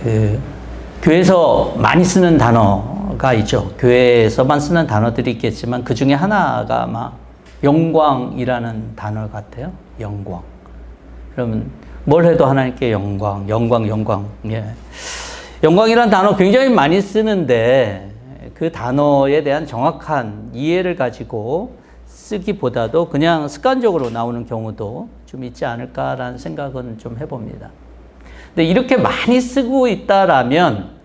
그 교회에서 많이 쓰는 단어가 있죠. 교회에서만 쓰는 단어들이 있겠지만 그 중에 하나가 아마 영광이라는 단어 같아요. 영광. 그러면 뭘 해도 하나님께 영광, 영광, 영광. 예. 영광이라는 단어 굉장히 많이 쓰는데 그 단어에 대한 정확한 이해를 가지고 쓰기보다도 그냥 습관적으로 나오는 경우도 좀 있지 않을까라는 생각은 좀 해봅니다. 근데 이렇게 많이 쓰고 있다라면,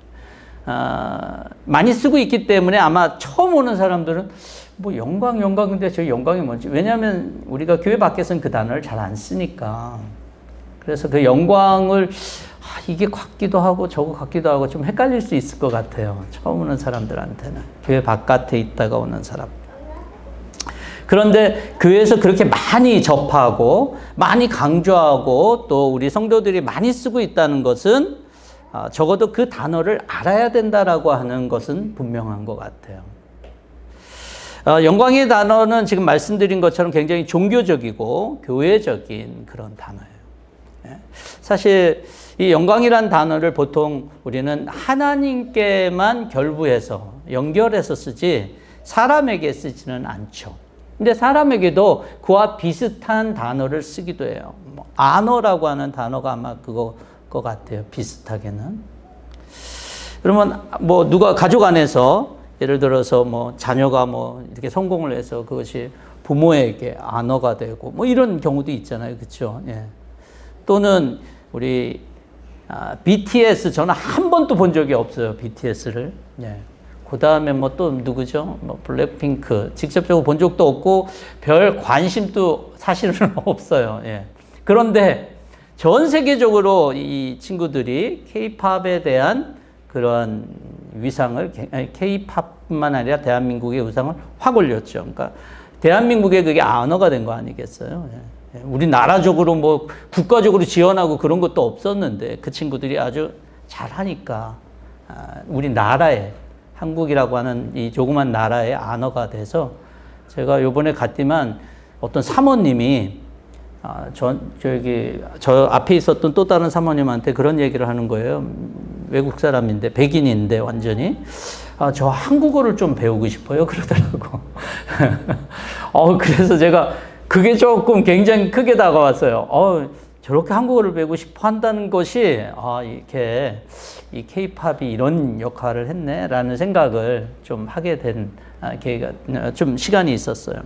많이 쓰고 있기 때문에 아마 처음 오는 사람들은 뭐 영광인데 저 영광이 뭔지. 왜냐하면 우리가 교회 밖에서는 그 단어를 잘 안 쓰니까. 그래서 그 영광을 이게 같기도 하고 저거 같기도 하고 좀 헷갈릴 수 있을 것 같아요. 처음 오는 사람들한테는. 교회 바깥에 있다가 오는 사람. 그런데 교회에서 그렇게 많이 접하고 많이 강조하고 또 우리 성도들이 많이 쓰고 있다는 것은 적어도 그 단어를 알아야 된다라고 하는 것은 분명한 것 같아요. 영광의 단어는 지금 말씀드린 것처럼 굉장히 종교적이고 교회적인 그런 단어예요. 사실 이 영광이란 단어를 보통 우리는 하나님께만 결부해서 연결해서 쓰지 사람에게 쓰지는 않죠. 근데 사람에게도 그와 비슷한 단어를 쓰기도 해요. 뭐 아너라고 하는 단어가 아마 그거 것 같아요. 비슷하게는. 그러면 뭐 누가 가족 안에서 예를 들어서 뭐 자녀가 뭐 이렇게 성공을 해서 그것이 부모에게 아너가 되고 뭐 이런 경우도 있잖아요. 그렇죠? 예. 또는 우리 BTS 저는 한 번도 본 적이 없어요. BTS를. 예. 그 다음에 뭐 또 누구죠? 뭐 블랙핑크 직접적으로 본 적도 없고 별 관심도 사실은 없어요. 예. 그런데 전 세계적으로 이 친구들이 K-팝에 대한 그런 위상을, K-팝뿐만 아니라 대한민국의 위상을 확 올렸죠. 그러니까 대한민국의 그게 언어가 된 거 아니겠어요? 예. 우리 나라적으로 뭐 국가적으로 지원하고 그런 것도 없었는데 그 친구들이 아주 잘하니까 우리 나라에 한국이라고 하는 이 조그만 나라의 언어가 돼서 제가 요번에 갔지만 어떤 사모님이 저 앞에 있었던 또 다른 사모님한테 그런 얘기를 하는 거예요. 외국 사람인데, 백인인데 완전히. 저 한국어를 좀 배우고 싶어요. 그러더라고. 그래서 제가 그게 조금 굉장히 크게 다가왔어요. 저렇게 한국어를 배우고 싶어 한다는 것이, 이렇게 이 K-팝이 이런 역할을 했네, 라는 생각을 좀 하게 된 계기가, 좀 시간이 있었어요.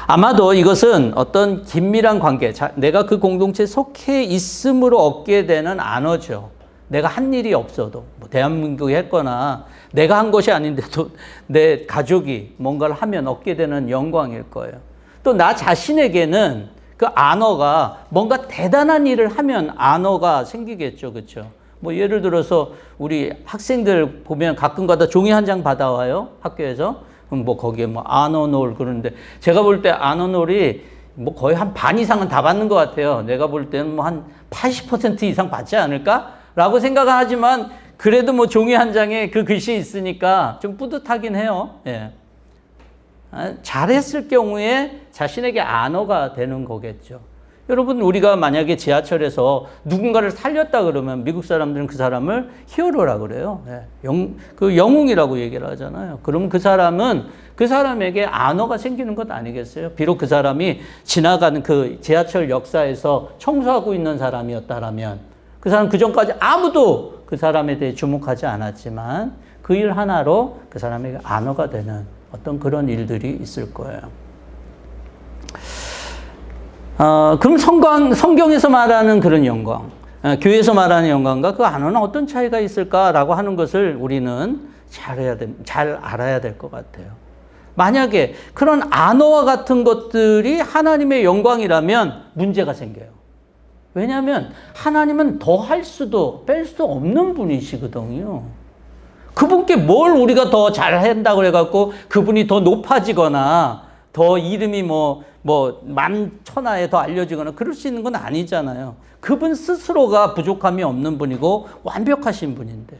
아마도 이것은 어떤 긴밀한 관계, 내가 그 공동체에 속해 있음으로 얻게 되는 언어죠. 내가 한 일이 없어도, 뭐 대한민국이 했거나, 내가 한 것이 아닌데도 내 가족이 뭔가를 하면 얻게 되는 영광일 거예요. 또 나 자신에게는 그 언어가 뭔가 대단한 일을 하면 언어가 생기겠죠. 그렇죠? 뭐 예를 들어서 우리 학생들 보면 가끔가다 종이 한 장 받아와요. 학교에서. 그럼 뭐 거기에 뭐 언어놀 그러는데 제가 볼 때 언어놀이 뭐 거의 한 반 이상은 다 받는 것 같아요. 내가 볼 때는 뭐 한 80% 이상 받지 않을까? 라고 생각을 하지만 그래도 뭐 종이 한 장에 그 글씨 있으니까 좀 뿌듯하긴 해요. 예. 잘했을 경우에 자신에게 언어가 되는 거겠죠. 여러분, 우리가 만약에 지하철에서 누군가를 살렸다 그러면 미국 사람들은 그 사람을 히어로라고 그래요. 그 영웅이라고 얘기를 하잖아요. 그럼 그 사람은 그 사람에게 언어가 생기는 것 아니겠어요? 비록 그 사람이 지나가는 그 지하철 역사에서 청소하고 있는 사람이었다라면 그 사람 그 전까지 아무도 그 사람에 대해 주목하지 않았지만 그 일 하나로 그 사람에게 언어가 되는 어떤 그런 일들이 있을 거예요. 그럼 성경에서 말하는 그런 영광, 교회에서 말하는 영광과 그 언어는 어떤 차이가 있을까라고 하는 것을 우리는 잘 알아야 될 것 같아요. 만약에 그런 언어와 같은 것들이 하나님의 영광이라면 문제가 생겨요. 왜냐하면 하나님은 더 할 수도 뺄 수 없는 분이시거든요. 그분께 뭘 우리가 더 잘한다고 해갖고 그분이 더 높아지거나 더 이름이 만천하에 더 알려지거나 그럴 수 있는 건 아니잖아요. 그분 스스로가 부족함이 없는 분이고 완벽하신 분인데.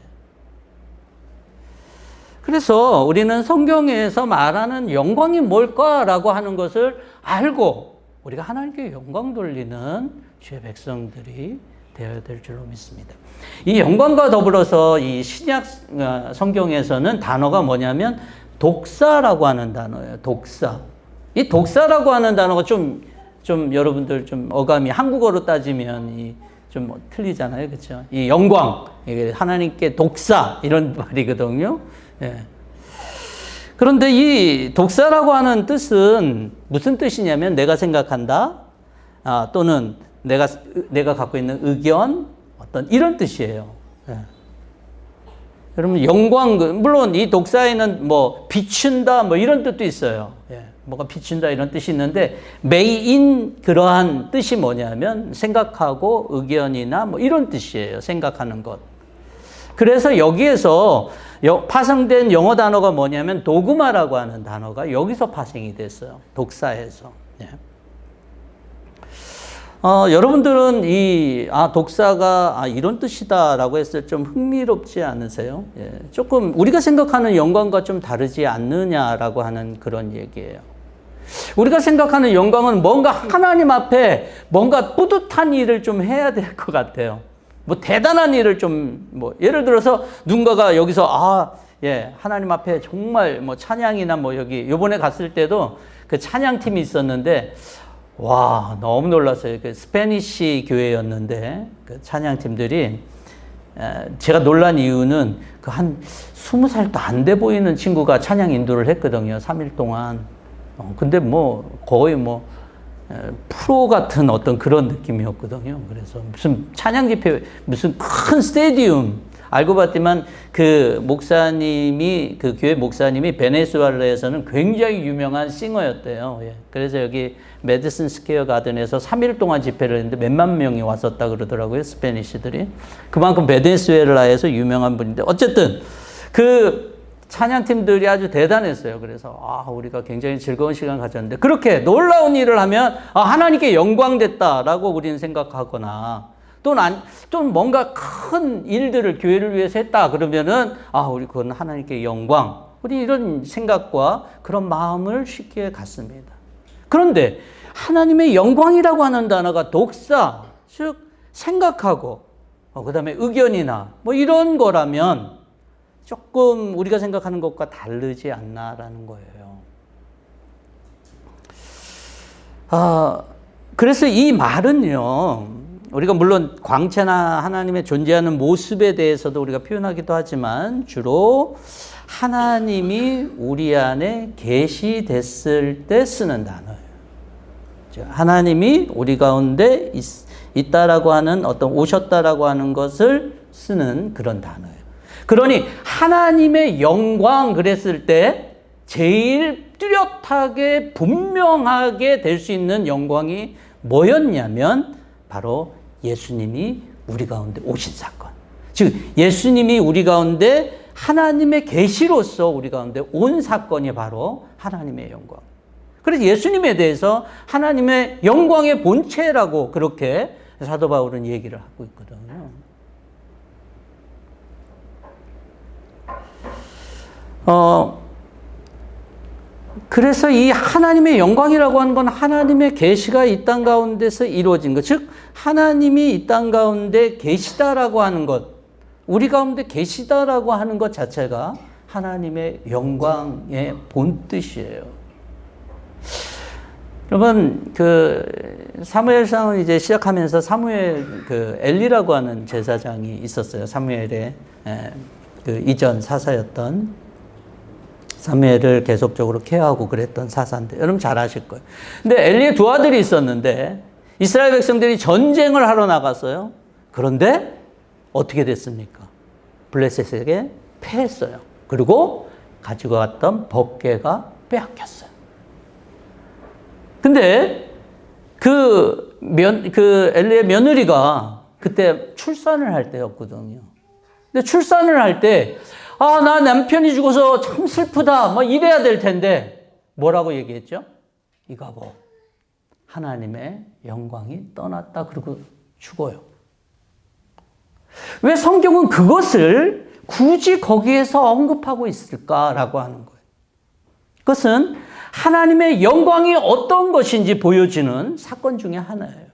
그래서 우리는 성경에서 말하는 영광이 뭘까라고 하는 것을 알고 우리가 하나님께 영광 돌리는 주의 백성들이 되어야 될 줄로 믿습니다. 이 영광과 더불어서 이 신약 성경에서는 단어가 뭐냐면 독사라고 하는 단어예요. 독사. 이 독사라고 하는 단어가 좀 여러분들 좀 어감이 한국어로 따지면 좀 틀리잖아요. 그렇죠? 이 영광, 하나님께 독사 이런 말이거든요. 예. 그런데 이 독사라고 하는 뜻은 무슨 뜻이냐면 내가 생각한다, 또는 내가 갖고 있는 의견, 어떤 이런 뜻이에요. 예. 여러분 영광, 물론 이 독사에는 뭐 비춘다 뭐 이런 뜻도 있어요. 예. 뭐가 비춘다 이런 뜻이 있는데 메인 그러한 뜻이 뭐냐면 생각하고 의견이나 뭐 이런 뜻이에요. 생각하는 것. 그래서 여기에서 파생된 영어 단어가 뭐냐면 도그마라고 하는 단어가 여기서 파생이 됐어요. 독사에서. 예. 여러분들은 독사가 이런 뜻이다라고 했을 때 좀 흥미롭지 않으세요? 예. 조금 우리가 생각하는 영광과 좀 다르지 않느냐라고 하는 그런 얘기예요. 우리가 생각하는 영광은 뭔가 하나님 앞에 뭔가 뿌듯한 일을 좀 해야 될 것 같아요. 뭐 대단한 일을 예를 들어서 누군가가 여기서 하나님 앞에 정말 뭐 찬양이나 뭐 여기 요번에 갔을 때도 그 찬양팀이 있었는데 와, 너무 놀랐어요. 그 스페니쉬 교회였는데 그 찬양팀들이 제가 놀란 이유는 그 한 20살도 안 돼 보이는 친구가 찬양 인도를 했거든요. 3일 동안. 근데 뭐 거의 뭐 프로 같은 어떤 그런 느낌이었거든요. 그래서 무슨 찬양 집회, 무슨 큰 스테디움. 알고 봤더만 그 교회 목사님이 베네수엘라에서는 굉장히 유명한 싱어였대요. 예. 그래서 여기 메디슨 스퀘어 가든에서 3일 동안 집회를 했는데 몇만 명이 왔었다 그러더라고요. 스페니쉬들이. 그만큼 베네수엘라에서 유명한 분인데 어쨌든 그 찬양팀들이 아주 대단했어요. 그래서 우리가 굉장히 즐거운 시간 가졌는데 그렇게 놀라운 일을 하면 하나님께 영광됐다라고 우리는 생각하거나 또는 뭔가 큰 일들을 교회를 위해서 했다 그러면은 우리 그건 하나님께 영광, 우리 이런 생각과 그런 마음을 쉽게 갖습니다. 그런데 하나님의 영광이라고 하는 단어가 독사, 즉 생각하고 그다음에 의견이나 뭐 이런 거라면 조금 우리가 생각하는 것과 다르지 않나라는 거예요. 그래서 이 말은요, 우리가 물론 광채나 하나님의 존재하는 모습에 대해서도 우리가 표현하기도 하지만 주로 하나님이 우리 안에 계시됐을 때 쓰는 단어예요. 하나님이 우리 가운데 있다라고 하는 오셨다라고 하는 것을 쓰는 그런 단어예요. 그러니 하나님의 영광 그랬을 때 제일 뚜렷하게 분명하게 될 수 있는 영광이 뭐였냐면 바로 예수님이 우리 가운데 오신 사건. 즉 예수님이 우리 가운데 하나님의 계시로서 우리 가운데 온 사건이 바로 하나님의 영광. 그래서 예수님에 대해서 하나님의 영광의 본체라고 그렇게 사도 바울은 얘기를 하고 있거든요. 그래서 이 하나님의 영광이라고 하는 건 하나님의 계시가 이 땅 가운데서 이루어진 것, 즉 하나님이 이 땅 가운데 계시다라고 하는 것, 우리 가운데 계시다라고 하는 것 자체가 하나님의 영광의 본뜻이에요. 여러분, 사무엘상을 이제 시작하면서 사무엘 엘리라고 하는 제사장이 있었어요. 사무엘의 이전 사사였던. 사무엘을 계속적으로 케어하고 그랬던 사사인데 여러분 잘 아실 거예요. 근데 엘리의 두 아들이 있었는데 이스라엘 백성들이 전쟁을 하러 나갔어요. 그런데 어떻게 됐습니까? 블레셋에게 패했어요. 그리고 가지고 갔던 법궤가 빼앗겼어요. 근데 엘리의 며느리가 그때 출산을 할 때였거든요. 근데 출산을 할 때 나 남편이 죽어서 참 슬프다. 뭐 이래야 될 텐데 뭐라고 얘기했죠? 이거보 하나님의 영광이 떠났다. 그러고 죽어요. 왜 성경은 그것을 굳이 거기에서 언급하고 있을까라고 하는 거예요. 그것은 하나님의 영광이 어떤 것인지 보여주는 사건 중에 하나예요.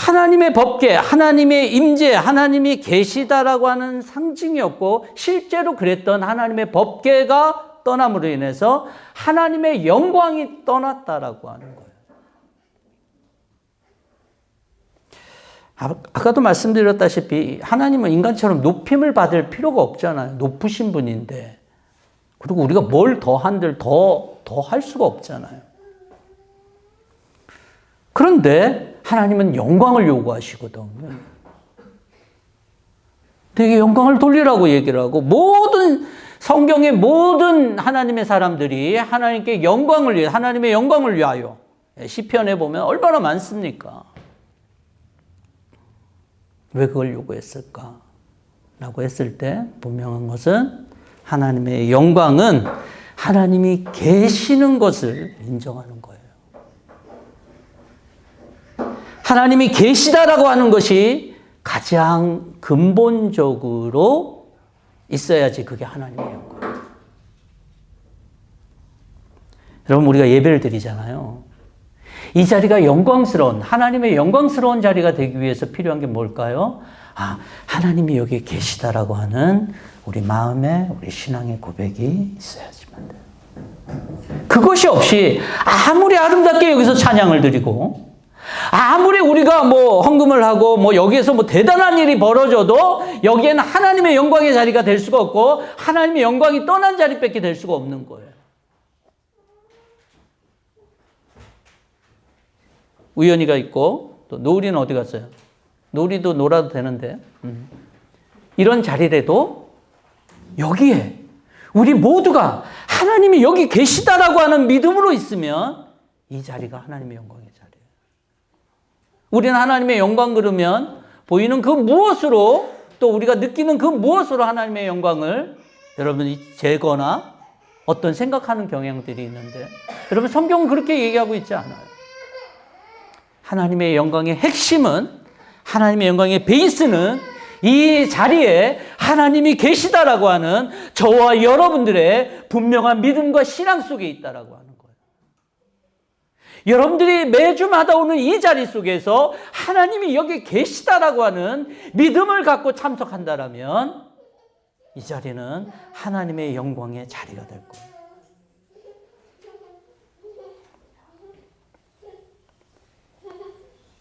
하나님의 법계, 하나님의 임재, 하나님이 계시다라고 하는 상징이었고 실제로 그랬던 하나님의 법계가 떠남으로 인해서 하나님의 영광이 떠났다라고 하는 거예요. 아까도 말씀드렸다시피 하나님은 인간처럼 높임을 받을 필요가 없잖아요. 높으신 분인데. 그리고 우리가 뭘 더 한들 더 할 수가 없잖아요. 그런데 하나님은 영광을 요구하시거든요. 되게 영광을 돌리라고 얘기를 하고 모든 성경의 모든 하나님의 사람들이 하나님께 영광을 위해 하나님의 영광을 위하여 시편에 보면 얼마나 많습니까? 왜 그걸 요구했을까? 라고 했을 때 분명한 것은 하나님의 영광은 하나님이 계시는 것을 인정하는 거예요. 하나님이 계시다라고 하는 것이 가장 근본적으로 있어야지 그게 하나님의 영광이에요. 여러분 우리가 예배를 드리잖아요. 이 자리가 영광스러운 하나님의 영광스러운 자리가 되기 위해서 필요한 게 뭘까요? 하나님이 여기 계시다라고 하는 우리 마음에 우리 신앙의 고백이 있어야지만 돼요. 그것이 없이 아무리 아름답게 여기서 찬양을 드리고 아무리 우리가 헌금을 하고 여기에서 대단한 일이 벌어져도 여기에는 하나님의 영광의 자리가 될 수가 없고 하나님의 영광이 떠난 자리밖에 될 수가 없는 거예요. 우연이가 있고 또 노을이는 어디 갔어요? 노을이도 놀아도 되는데 이런 자리라도 여기에 우리 모두가 하나님이 여기 계시다라고 하는 믿음으로 있으면 이 자리가 하나님의 영광의 자리예요. 우리는 하나님의 영광 그러면 보이는 그 무엇으로 또 우리가 느끼는 그 무엇으로 하나님의 영광을 여러분이 재거나 어떤 생각하는 경향들이 있는데 여러분 성경은 그렇게 얘기하고 있지 않아요. 하나님의 영광의 핵심은 하나님의 영광의 베이스는 이 자리에 하나님이 계시다라고 하는 저와 여러분들의 분명한 믿음과 신앙 속에 있다라고 하는 거예요. 여러분들이 매주마다 오는 이 자리 속에서 하나님이 여기 계시다라고 하는 믿음을 갖고 참석한다라면 이 자리는 하나님의 영광의 자리가 될 거예요.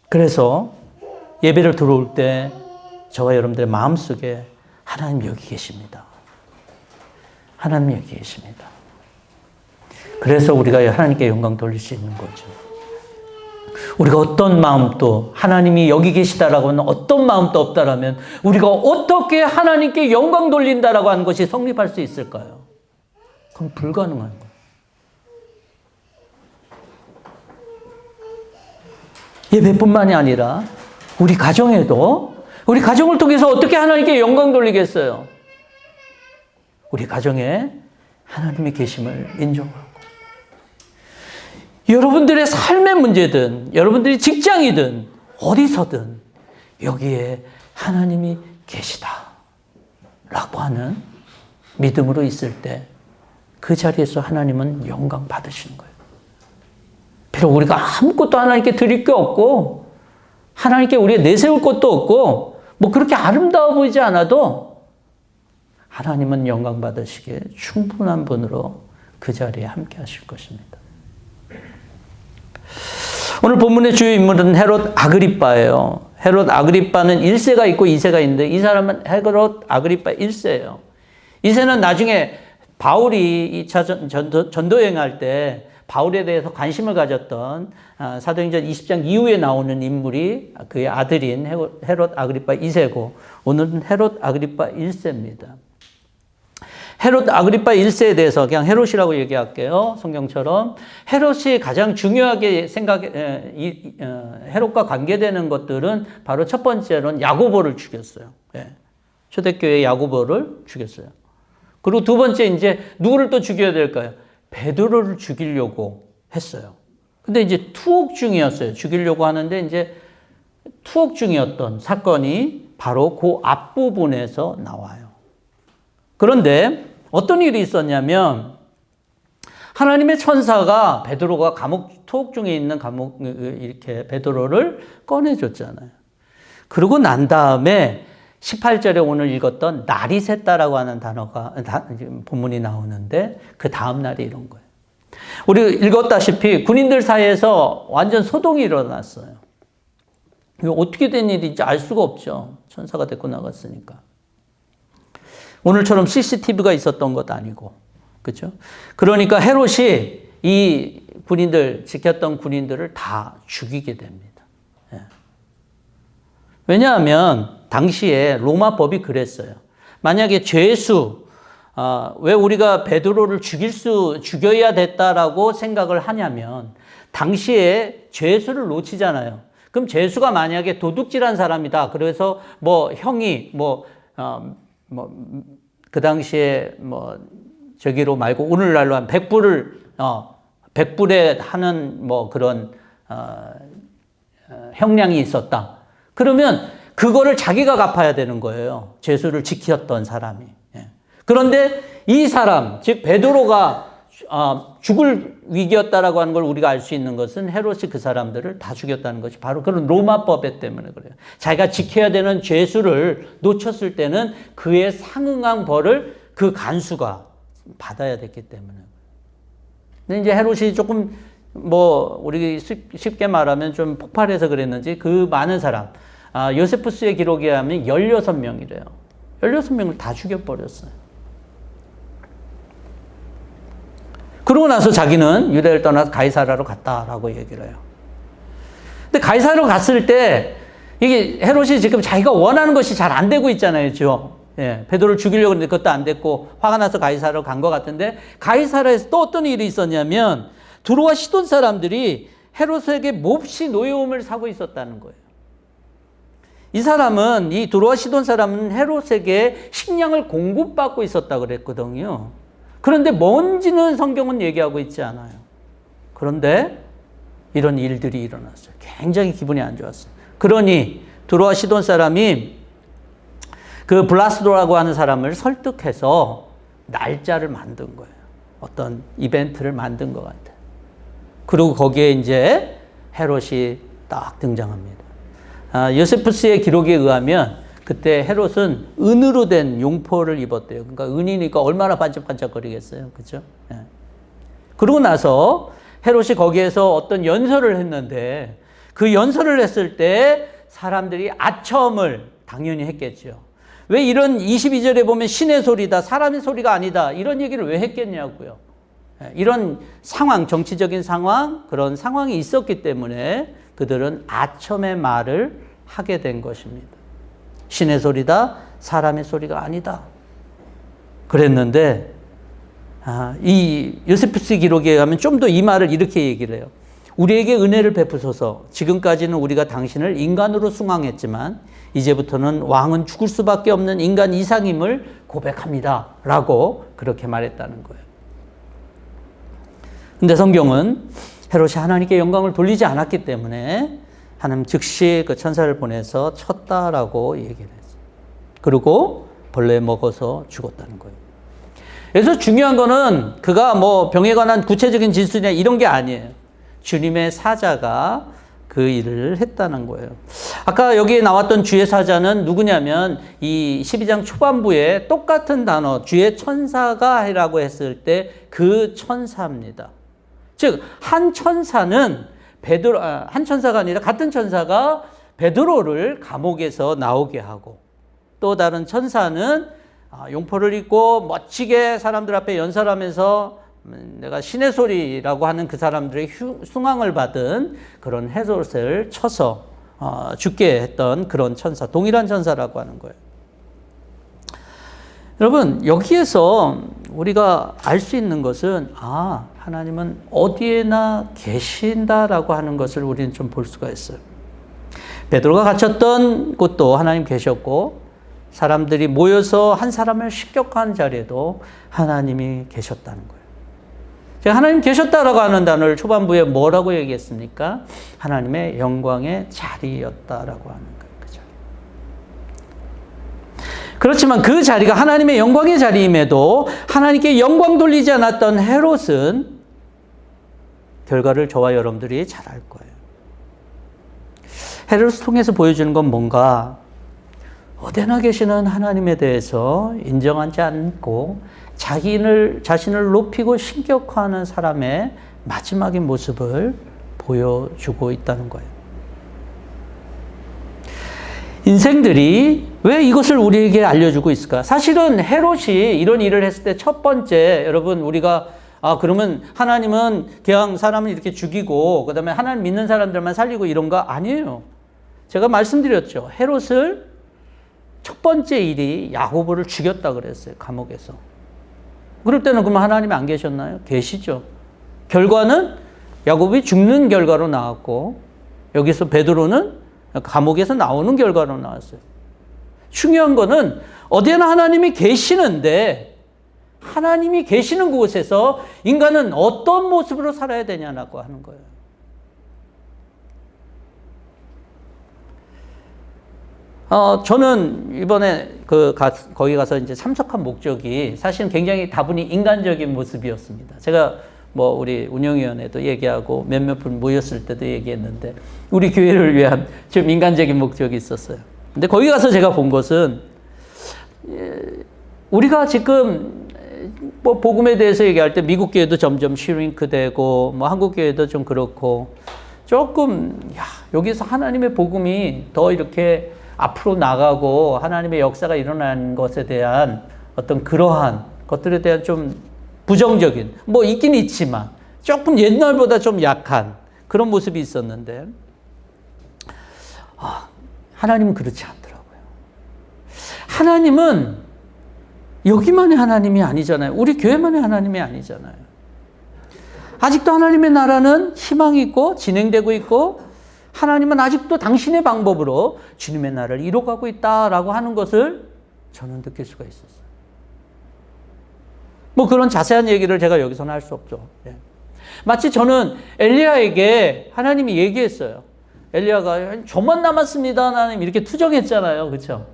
그래서 예배를 들어올 때 저와 여러분들의 마음속에 하나님 여기 계십니다. 하나님 여기 계십니다. 그래서 우리가 하나님께 영광 돌릴 수 있는 거죠. 우리가 어떤 마음도 하나님이 여기 계시다라고 하는 어떤 마음도 없다라면 우리가 어떻게 하나님께 영광 돌린다라고 하는 것이 성립할 수 있을까요? 그건 불가능한 거예요. 예배뿐만이 아니라 우리 가정에도 우리 가정을 통해서 어떻게 하나님께 영광 돌리겠어요? 우리 가정에 하나님의 계심을 인정하고 여러분들의 삶의 문제든 여러분들이 직장이든 어디서든 여기에 하나님이 계시다 라고 하는 믿음으로 있을 때 그 자리에서 하나님은 영광 받으시는 거예요. 비록 우리가 아무것도 하나님께 드릴 게 없고 하나님께 우리가 내세울 것도 없고 그렇게 아름다워 보이지 않아도 하나님은 영광 받으시기에 충분한 분으로 그 자리에 함께 하실 것입니다. 오늘 본문의 주요 인물은 헤롯 아그리빠예요. 헤롯 아그리빠는 1세가 있고 2세가 있는데 이 사람은 헤롯 아그리빠 1세예요. 2세는 나중에 바울이 2차 전도 여행할 때 바울에 대해서 관심을 가졌던 사도행전 20장 이후에 나오는 인물이 그의 아들인 헤롯 아그리빠 2세고 오늘은 헤롯 아그리빠 1세입니다. 헤롯 아그리빠 1세에 대해서 그냥 헤롯이라고 얘기할게요. 성경처럼. 헤롯이 가장 중요하게 헤롯과 관계되는 것들은 바로 첫 번째로는 야고보를 죽였어요. 초대교회 야고보를 죽였어요. 그리고 두 번째 이제 누구를 또 죽여야 될까요? 베드로를 죽이려고 했어요. 근데 이제 투옥 중이었어요. 죽이려고 하는데 이제 투옥 중이었던 사건이 바로 그 앞부분에서 나와요. 그런데 어떤 일이 있었냐면 하나님의 천사가 베드로가 투옥 중에 있는 이렇게 베드로를 꺼내줬잖아요. 그러고 난 다음에 18절에 오늘 읽었던 날이 샜다라고 하는 단어가 본문이 나오는데 그 다음 날이 이런 거예요. 우리 읽었다시피 군인들 사이에서 완전 소동이 일어났어요. 이거 어떻게 된 일인지 알 수가 없죠. 천사가 데리고 나갔으니까. 오늘처럼 CCTV가 있었던 것도 아니고, 그렇죠? 그러니까 헤롯이 이 지켰던 군인들을 다 죽이게 됩니다. 예. 왜냐하면 당시에 로마법이 그랬어요. 만약에 왜 우리가 베드로를 죽여야 됐다라고 생각을 하냐면, 당시에 죄수를 놓치잖아요. 그럼 죄수가 만약에 도둑질한 사람이다. 그래서 형이 그 당시에 저기로 말고 오늘날로 한 100불에 하는 그런 형량이 있었다. 그러면 그거를 자기가 갚아야 되는 거예요. 죄수를 지켰던 사람이. 그런데 이 사람, 즉 베드로가 죽을 위기였다라고 하는 걸 우리가 알 수 있는 것은 헤롯이 그 사람들을 다 죽였다는 것이 바로 그런 로마법에 때문에 그래요. 자기가 지켜야 되는 죄수를 놓쳤을 때는 그에 상응한 벌을 그 간수가 받아야 됐기 때문에. 근데 이제 헤롯이 조금 우리 쉽게 말하면 좀 폭발해서 그랬는지 그 많은 사람, 요세푸스의 기록에 하면 16명이래요. 16명을 다 죽여버렸어요. 그러고 나서 자기는 유대를 떠나서 가이사라로 갔다라고 얘기를 해요. 근데 가이사라로 갔을 때 이게 헤롯이 지금 자기가 원하는 것이 잘 안 되고 있잖아요. 지금. 예, 베드로를 죽이려고 했는데 그것도 안 됐고 화가 나서 가이사라로 간 것 같은데, 가이사라에서 또 어떤 일이 있었냐면 두로와 시돈 사람들이 헤롯에게 몹시 노여움을 사고 있었다는 거예요. 이 두로와 시돈 사람은 헤롯에게 식량을 공급받고 있었다고 그랬거든요. 그런데 뭔지는 성경은 얘기하고 있지 않아요. 그런데 이런 일들이 일어났어요. 굉장히 기분이 안 좋았어요. 그러니 두로와 시돈 사람이 그 블라스도라고 하는 사람을 설득해서 날짜를 만든 거예요. 어떤 이벤트를 만든 것 같아요. 그리고 거기에 이제 헤롯이 딱 등장합니다. 요세푸스의 기록에 의하면 그때 헤롯은 은으로 된 용포를 입었대요. 그러니까 은이니까 얼마나 반짝반짝거리겠어요. 그렇죠? 예. 그러고 나서 헤롯이 거기에서 어떤 연설을 했는데, 그 연설을 했을 때 사람들이 아첨을 당연히 했겠죠. 왜 이런 22절에 보면 신의 소리다, 사람의 소리가 아니다, 이런 얘기를 왜 했겠냐고요. 이런 상황, 정치적인 상황, 그런 상황이 있었기 때문에 그들은 아첨의 말을 하게 된 것입니다. 신의 소리다, 사람의 소리가 아니다. 그랬는데, 이 요세푸스 기록에 의하면 좀 더 이 말을 이렇게 얘기를 해요. 우리에게 은혜를 베푸소서. 지금까지는 우리가 당신을 인간으로 숭앙했지만 이제부터는 왕은 죽을 수밖에 없는 인간 이상임을 고백합니다. 라고 그렇게 말했다는 거예요. 근데 성경은 헤롯이 하나님께 영광을 돌리지 않았기 때문에 하나님 즉시 그 천사를 보내서 쳤다라고 얘기를 했어요. 그리고 벌레 먹어서 죽었다는 거예요. 그래서 중요한 거는 그가 병에 관한 구체적인 진술이나 이런 게 아니에요. 주님의 사자가 그 일을 했다는 거예요. 아까 여기에 나왔던 주의 사자는 누구냐면 이 12장 초반부에 똑같은 단어 주의 천사가 라고 했을 때 그 천사입니다. 즉 한 천사는 한 천사가 아니라 같은 천사가 베드로를 감옥에서 나오게 하고, 또 다른 천사는 용포를 입고 멋지게 사람들 앞에 연설하면서 내가 신의 소리라고 하는 그 사람들의 숭앙을 받은 그런 헤롯을 쳐서 죽게 했던 그런 천사, 동일한 천사라고 하는 거예요. 여러분, 여기에서 우리가 알 수 있는 것은 하나님은 어디에나 계신다라고 하는 것을 우리는 좀 볼 수가 있어요. 베드로가 갇혔던 곳도 하나님 계셨고, 사람들이 모여서 한 사람을 습격한 자리에도 하나님이 계셨다는 거예요. 제가 하나님 계셨다라고 하는 단어를 초반부에 뭐라고 얘기했습니까? 하나님의 영광의 자리였다라고 하는 거예요. 그 자리. 그렇지만 그 자리가 하나님의 영광의 자리임에도 하나님께 영광 돌리지 않았던 헤롯은 결과를 저와 여러분들이 잘 알 거예요. 헤롯을 통해서 보여주는 건 뭔가 어디나 계시는 하나님에 대해서 인정하지 않고 자신을 높이고 신격화하는 사람의 마지막의 모습을 보여주고 있다는 거예요. 인생들이 왜 이것을 우리에게 알려주고 있을까? 사실은 헤롯이 이런 일을 했을 때 첫 번째, 여러분, 우리가 그러면 하나님은 그냥 사람을 이렇게 죽이고 그다음에 하나님 믿는 사람들만 살리고 이런 거 아니에요. 제가 말씀드렸죠. 헤롯을 첫 번째 일이 야고보를 죽였다 그랬어요. 감옥에서. 그럴 때는 그러면 하나님이 안 계셨나요? 계시죠. 결과는 야고보이 죽는 결과로 나왔고 여기서 베드로는 감옥에서 나오는 결과로 나왔어요. 중요한 거는 어디에나 하나님이 계시는데 하나님이 계시는 곳에서 인간은 어떤 모습으로 살아야 되냐고 하는 거예요. 저는 이번에 거기 가서 이제 참석한 목적이 사실은 굉장히 다분히 인간적인 모습이었습니다. 제가 우리 운영위원회도 얘기하고 몇몇 분 모였을 때도 얘기했는데 우리 교회를 위한 좀 인간적인 목적이 있었어요. 근데 거기 가서 제가 본 것은 우리가 지금 복음에 대해서 얘기할 때 미국 교회도 점점 슈링크되고 한국 교회도 좀 그렇고 조금 여기서 하나님의 복음이 더 이렇게 앞으로 나가고 하나님의 역사가 일어나는 것에 대한 어떤 그러한 것들에 대한 좀 부정적인 있긴 있지만 조금 옛날보다 좀 약한 그런 모습이 있었는데 하나님은 그렇지 않더라고요. 하나님은 여기만의 하나님이 아니잖아요. 우리 교회만의 하나님이 아니잖아요. 아직도 하나님의 나라는 희망이 있고 진행되고 있고 하나님은 아직도 당신의 방법으로 주님의 나라를 이뤄가고 있다라고 하는 것을 저는 느낄 수가 있었어요. 그런 자세한 얘기를 제가 여기서는 할 수 없죠. 마치 저는 엘리야에게 하나님이 얘기했어요. 엘리야가 저만 남았습니다. 하나님 이렇게 투정했잖아요. 그렇죠?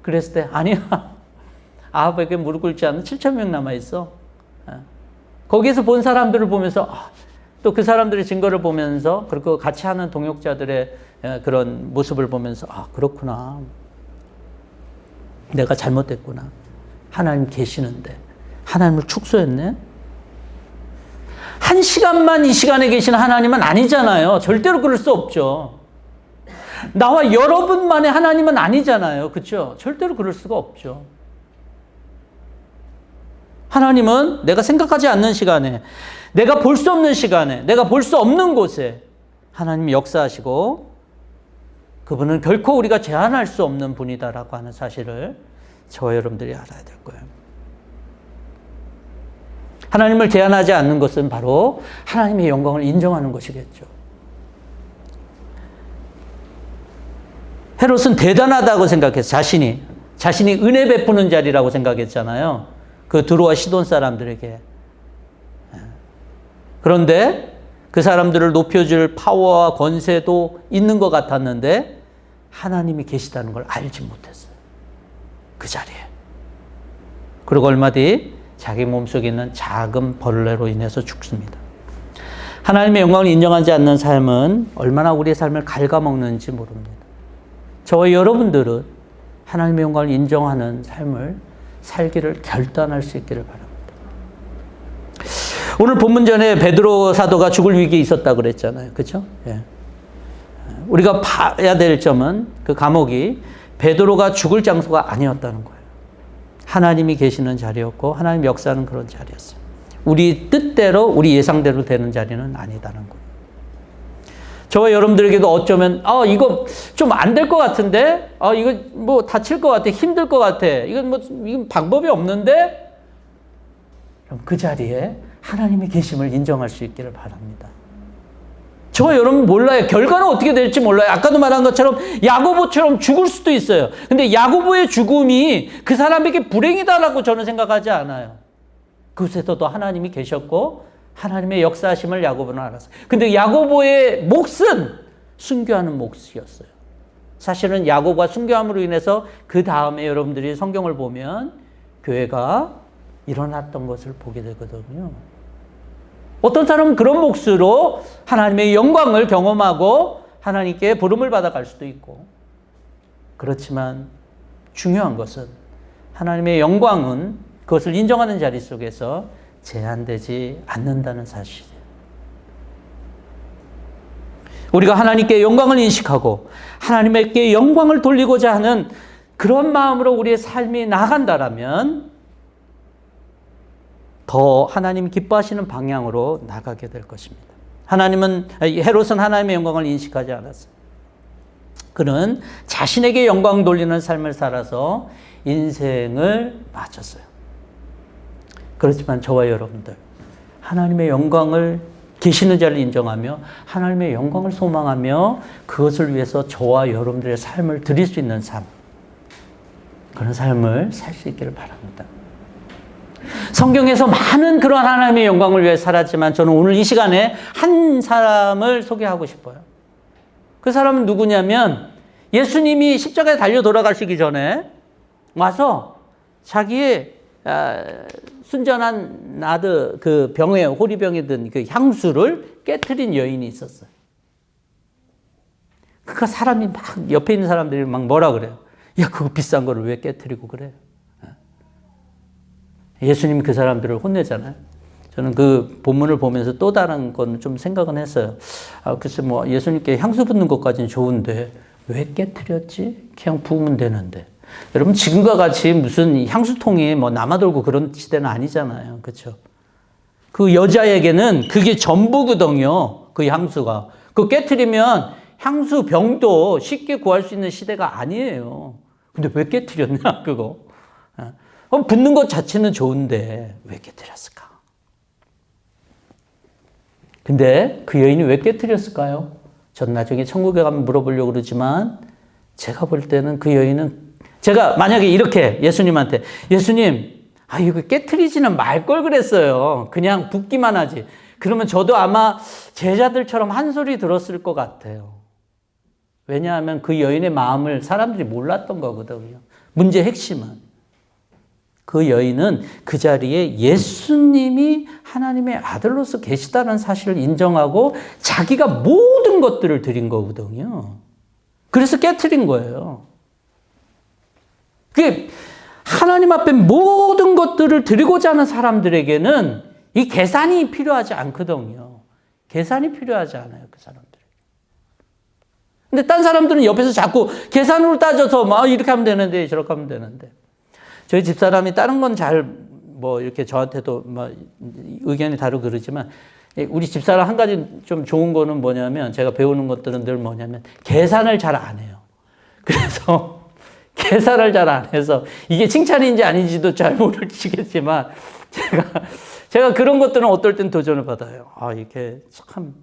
그랬을 때 아니야. 아합에게 무릎 꿇지 않는 7,000명 남아있어. 거기에서 본 사람들을 보면서 또 그 사람들의 증거를 보면서 그리고 같이 하는 동역자들의 그런 모습을 보면서 그렇구나. 내가 잘못됐구나. 하나님 계시는데 하나님을 축소했네. 한 시간만 이 시간에 계신 하나님은 아니잖아요. 절대로 그럴 수 없죠. 나와 여러분만의 하나님은 아니잖아요. 그렇죠? 절대로 그럴 수가 없죠. 하나님은 내가 생각하지 않는 시간에, 내가 볼 수 없는 시간에, 내가 볼 수 없는 곳에 하나님이 역사하시고 그분은 결코 우리가 제한할 수 없는 분이다라고 하는 사실을 저와 여러분들이 알아야 될 거예요. 하나님을 제한하지 않는 것은 바로 하나님의 영광을 인정하는 것이겠죠. 헤롯은 대단하다고 생각해서 자신이 은혜 베푸는 자리라고 생각했잖아요. 그 드로아 시돈 사람들에게. 그런데 그 사람들을 높여줄 파워와 권세도 있는 것 같았는데 하나님이 계시다는 걸 알지 못했어요. 그 자리에. 그리고 얼마 뒤 자기 몸속에 있는 작은 벌레로 인해서 죽습니다. 하나님의 영광을 인정하지 않는 삶은 얼마나 우리의 삶을 갉아먹는지 모릅니다. 저와 여러분들은 하나님의 영광을 인정하는 삶을 살기를 결단할 수 있기를 바랍니다. 오늘 본문 전에 베드로 사도가 죽을 위기에 있었다고 그랬잖아요. 그렇죠? 예. 우리가 봐야 될 점은 그 감옥이 베드로가 죽을 장소가 아니었다는 거예요. 하나님이 계시는 자리였고 하나님 역사하는 그런 자리였어요. 우리 뜻대로 우리 예상대로 되는 자리는 아니다는 거예요. 저와 여러분들에게도 어쩌면 이거 좀 안 될 것 같은데 이거 다칠 것 같아. 힘들 것 같아. 이건 방법이 없는데 그럼 그 자리에 하나님의 계심을 인정할 수 있기를 바랍니다. 저와 여러분 몰라요. 결과는 어떻게 될지 몰라요. 아까도 말한 것처럼 야고보처럼 죽을 수도 있어요. 근데 야고보의 죽음이 그 사람에게 불행이다라고 저는 생각하지 않아요. 그곳에서도 하나님이 계셨고 하나님의 역사하심을 야고보는 알았어요. 근데 야고보의 몫은 순교하는 몫이었어요. 사실은 야고보가 순교함으로 인해서 그 다음에 여러분들이 성경을 보면 교회가 일어났던 것을 보게 되거든요. 어떤 사람은 그런 몫으로 하나님의 영광을 경험하고 하나님께 부름을 받아갈 수도 있고. 그렇지만 중요한 것은 하나님의 영광은 그것을 인정하는 자리 속에서 제한되지 않는다는 사실이에요. 우리가 하나님께 영광을 인식하고 하나님께 영광을 돌리고자 하는 그런 마음으로 우리의 삶이 나아간다라면 더 하나님 기뻐하시는 방향으로 나가게 될 것입니다. 헤롯은 하나님의 영광을 인식하지 않았어요. 그는 자신에게 영광 돌리는 삶을 살아서 인생을 마쳤어요. 그렇지만 저와 여러분들, 하나님의 영광을 계시는 자를 인정하며 하나님의 영광을 소망하며 그것을 위해서 저와 여러분들의 삶을 드릴 수 있는 삶, 그런 삶을 살 수 있기를 바랍니다. 성경에서 많은 그런 하나님의 영광을 위해 살았지만 저는 오늘 이 시간에 한 사람을 소개하고 싶어요. 그 사람은 누구냐면 예수님이 십자가에 달려 돌아가시기 전에 와서 자기의 순전한 나드, 그 병에, 호리병에 든 그 향수를 깨트린 여인이 있었어요. 그 사람이 막 옆에 있는 사람들이 막 뭐라 그래요? 야, 그거 비싼 거를 왜 깨트리고 그래요? 예수님이 그 사람들을 혼내잖아요. 저는 그 본문을 보면서 또 다른 건 좀 생각은 했어요. 글쎄 뭐 예수님께 향수 붓는 것까지는 좋은데 왜 깨트렸지? 그냥 부으면 되는데. 여러분 지금과 같이 무슨 향수통이 뭐 남아돌고 그런 시대는 아니잖아요. 그렇죠? 그 여자에게는 그게 전부거든요. 그 향수가. 그거 깨트리면 향수 병도 쉽게 구할 수 있는 시대가 아니에요. 근데 왜 깨트렸냐 그거. 붓는 것 자체는 좋은데 왜 깨트렸을까? 근데 그 여인이 왜 깨트렸을까요? 전 나중에 천국에 가면 물어보려고 그러지만 제가 볼 때는 그 여인은, 제가 만약에 이렇게 예수님한테, 예수님, 이거 깨트리지는 말 걸 그랬어요. 그냥 붓기만 하지. 그러면 저도 아마 제자들처럼 한 소리 들었을 것 같아요. 왜냐하면 그 여인의 마음을 사람들이 몰랐던 거거든요. 문제의 핵심은 그 여인은 그 자리에 예수님이 하나님의 아들로서 계시다는 사실을 인정하고 자기가 모든 것들을 드린 거거든요. 그래서 깨트린 거예요. 그게 하나님 앞에 모든 것들을 드리고자 하는 사람들에게는 이 계산이 필요하지 않거든요. 계산이 필요하지 않아요, 그 사람들에게. 근데 딴 사람들은 옆에서 자꾸 계산으로 따져서 막 이렇게 하면 되는데 저렇게 하면 되는데. 저희 집사람이 다른 건 뭐 이렇게 저한테도 뭐 의견이 다르고 그러지만 우리 집사람 한 가지 좀 좋은 거는 뭐냐면, 제가 배우는 것들은 늘 뭐냐면 계산을 잘 안 해요. 그래서 계산을 잘 안 해서 이게 칭찬인지 아닌지도 잘 모르시겠지만 제가 그런 것들은 어떨 땐 도전을 받아요. 이게 참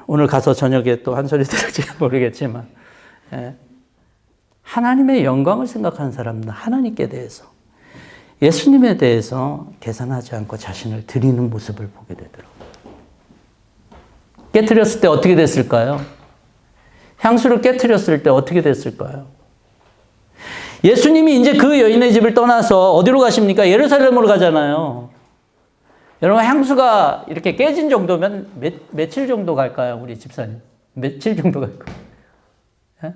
오늘 가서 저녁에 또 한 소리 들을지 모르겠지만 하나님의 영광을 생각하는 사람은 하나님께 대해서, 예수님에 대해서 계산하지 않고 자신을 드리는 모습을 보게 되더라고요. 깨트렸을 때 어떻게 됐을까요? 향수를 깨트렸을 때 어떻게 됐을까요? 예수님이 이제 그 여인의 집을 떠나서 어디로 가십니까? 예루살렘으로 가잖아요. 여러분, 향수가 이렇게 깨진 정도면 며칠 정도 갈까요? 우리 집사님. 며칠 정도 갈까요? 예?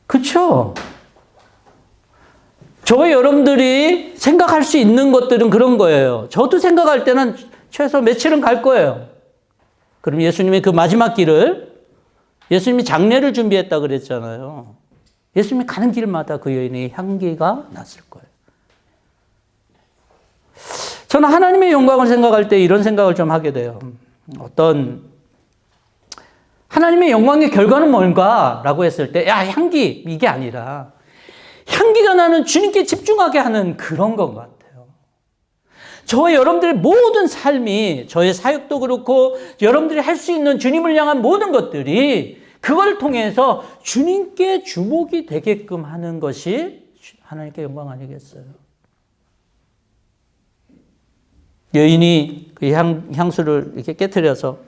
그렇죠? 저와 여러분들이 생각할 수 있는 것들은 그런 거예요. 저도 생각할 때는 최소 며칠은 갈 거예요. 그럼 예수님이 그 마지막 길을, 예수님이 장례를 준비했다 그랬잖아요. 예수님이 가는 길마다 그 여인의 향기가 났을 거예요. 저는 하나님의 영광을 생각할 때 이런 생각을 좀 하게 돼요. 하나님의 영광의 결과는 뭔가라고 했을 때, 향기, 이게 아니라 향기가 나는 주님께 집중하게 하는 그런 것 같아요. 저와 여러분들의 모든 삶이, 저의 사역도 그렇고 여러분들이 할 수 있는 주님을 향한 모든 것들이 그걸 통해서 주님께 주목이 되게끔 하는 것이 하나님께 영광 아니겠어요? 여인이 그 향수를 이렇게 깨트려서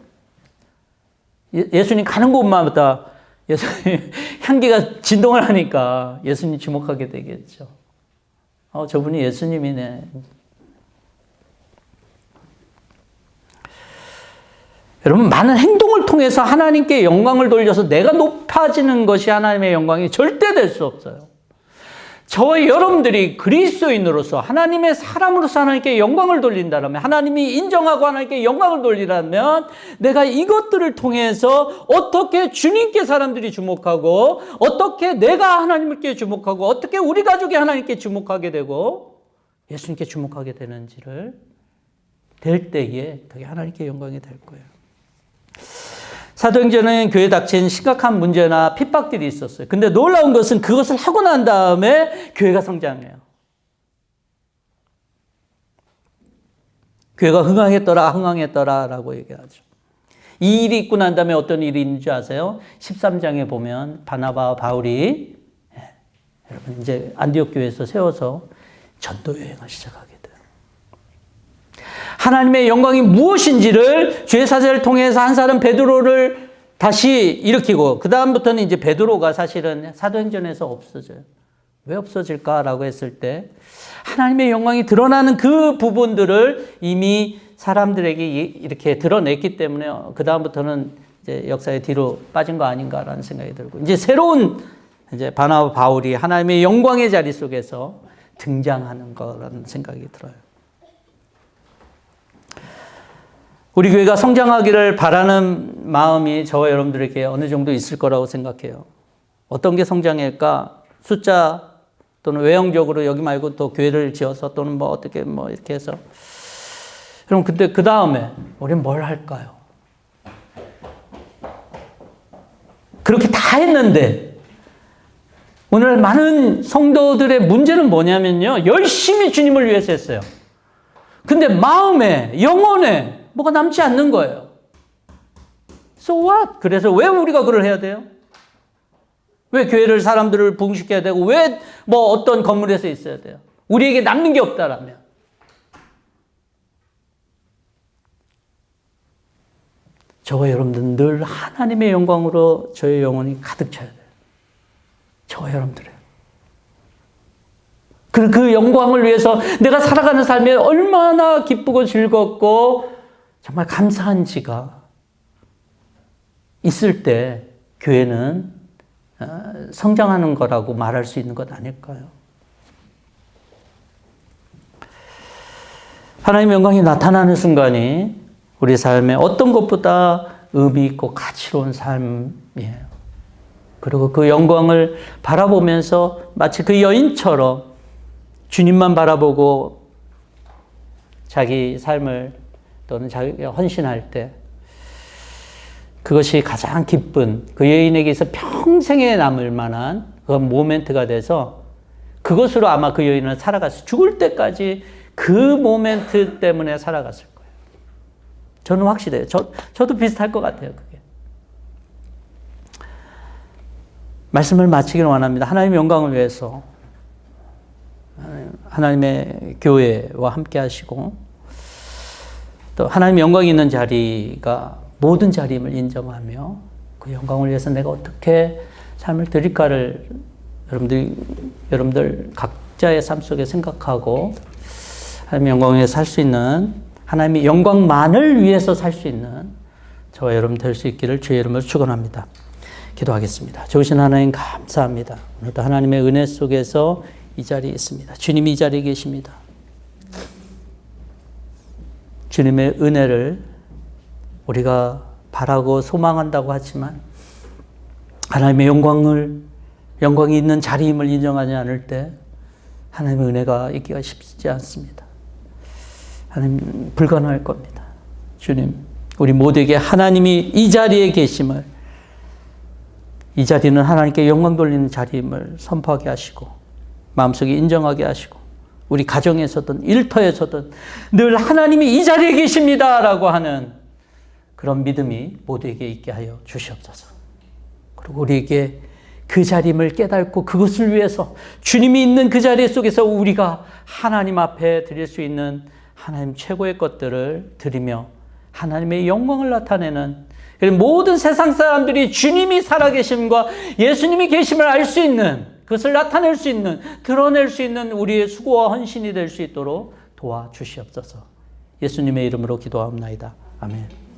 예수님 가는 곳마다 예수님 향기가 진동을 하니까 예수님 주목하게 되겠죠. 저분이 예수님이네. 여러분, 많은 행동을 통해서 하나님께 영광을 돌려서 내가 높아지는 것이 하나님의 영광이 절대 될 수 없어요. 저와 여러분들이 그리스도인으로서 하나님의 사람으로서 하나님께 영광을 돌린다면, 하나님이 인정하고 하나님께 영광을 돌리라면, 내가 이것들을 통해서 어떻게 주님께 사람들이 주목하고, 어떻게 내가 하나님께 주목하고, 어떻게 우리 가족이 하나님께 주목하게 되고 예수님께 주목하게 되는지를 될 때에 그게 하나님께 영광이 될 거예요. 사도행전은 교회에 닥친 심각한 문제나 핍박들이 있었어요. 근데 놀라운 것은 그것을 하고 난 다음에 교회가 성장해요. 교회가 흥황했더라라고 얘기하죠. 이 일이 있고 난 다음에 어떤 일이 있는지 아세요? 13장에 보면 바나바와 바울이 여러분 이제 안디옥 교회에서 세워서 전도 여행을 시작하게 돼요. 하나님의 영광이 무엇인지를 주의 사제를 통해서 한 사람 베드로를 다시 일으키고, 그 다음부터는 이제 베드로가 사실은 사도행전에서 없어져요. 왜 없어질까라고 했을 때 하나님의 영광이 드러나는 그 부분들을 이미 사람들에게 이렇게 드러냈기 때문에 그 다음부터는 이제 역사의 뒤로 빠진 거 아닌가라는 생각이 들고, 이제 새로운 이제 바나바 바울이 하나님의 영광의 자리 속에서 등장하는 거라는 생각이 들어요. 우리 교회가 성장하기를 바라는 마음이 저와 여러분들에게 어느 정도 있을 거라고 생각해요. 어떤 게 성장일까? 숫자 또는 외형적으로 여기 말고 또 교회를 지어서 또는 뭐 어떻게 뭐 이렇게 해서. 그럼 근데 그 다음에 우리는 뭘 할까요? 그렇게 다 했는데 오늘 많은 성도들의 문제는 뭐냐면요, 열심히 주님을 위해서 했어요. 근데 마음에, 영혼에 뭐가 남지 않는 거예요. So what? 그래서 왜 우리가 그걸 해야 돼요? 왜 교회를 사람들을 부흥시켜야 되고, 왜 뭐 어떤 건물에서 있어야 돼요? 우리에게 남는 게 없다라면. 저와 여러분들은 늘 하나님의 영광으로 저의 영혼이 가득 차야 돼요. 저와 여러분들이에요. 그 영광을 위해서 내가 살아가는 삶이 얼마나 기쁘고 즐겁고 정말 감사한지가 있을 때 교회는 성장하는 거라고 말할 수 있는 것 아닐까요? 하나님의 영광이 나타나는 순간이 우리 삶에 어떤 것보다 의미 있고 가치로운 삶이에요. 그리고 그 영광을 바라보면서 마치 그 여인처럼 주님만 바라보고 자기 삶을 또는 자기가 헌신할 때 그것이 가장 기쁜, 그 여인에게서 평생에 남을 만한 그 모멘트가 돼서 그것으로 아마 그 여인은 살아갔어요. 죽을 때까지 그 모멘트 때문에 살아갔을 거예요. 저는 확실해요. 저도 비슷할 것 같아요. 그게. 말씀을 마치기를 원합니다. 하나님의 영광을 위해서 하나님의 교회와 함께 하시고, 또 하나님의 영광이 있는 자리가 모든 자리임을 인정하며 그 영광을 위해서 내가 어떻게 삶을 드릴까를 여러분들 각자의 삶 속에 생각하고 하나님의 영광을 위해서 살 수 있는, 하나님의 영광만을 위해서 살 수 있는 저와 여러분 될 수 있기를 주의 이름으로 축원합니다. 기도하겠습니다. 좋으신 하나님 감사합니다. 오늘도 하나님의 은혜 속에서 이 자리에 있습니다. 주님이 이 자리에 계십니다. 주님의 은혜를 우리가 바라고 소망한다고 하지만 하나님의 영광이 있는 자리임을 인정하지 않을 때 하나님의 은혜가 있기가 쉽지 않습니다. 하나님 불가능할 겁니다. 주님, 우리 모두에게 하나님이 이 자리에 계심을, 이 자리는 하나님께 영광 돌리는 자리임을 선포하게 하시고 마음속에 인정하게 하시고 우리 가정에서든 일터에서든 늘 하나님이 이 자리에 계십니다라고 하는 그런 믿음이 모두에게 있게 하여 주시옵소서. 그리고 우리에게 그 자리임을 깨닫고 그것을 위해서 주님이 있는 그 자리 속에서 우리가 하나님 앞에 드릴 수 있는 하나님 최고의 것들을 드리며 하나님의 영광을 나타내는, 그리고 모든 세상 사람들이 주님이 살아계심과 예수님이 계심을 알 수 있는 그것을 나타낼 수 있는, 드러낼 수 있는 우리의 수고와 헌신이 될 수 있도록 도와주시옵소서. 예수님의 이름으로 기도하옵나이다. 아멘.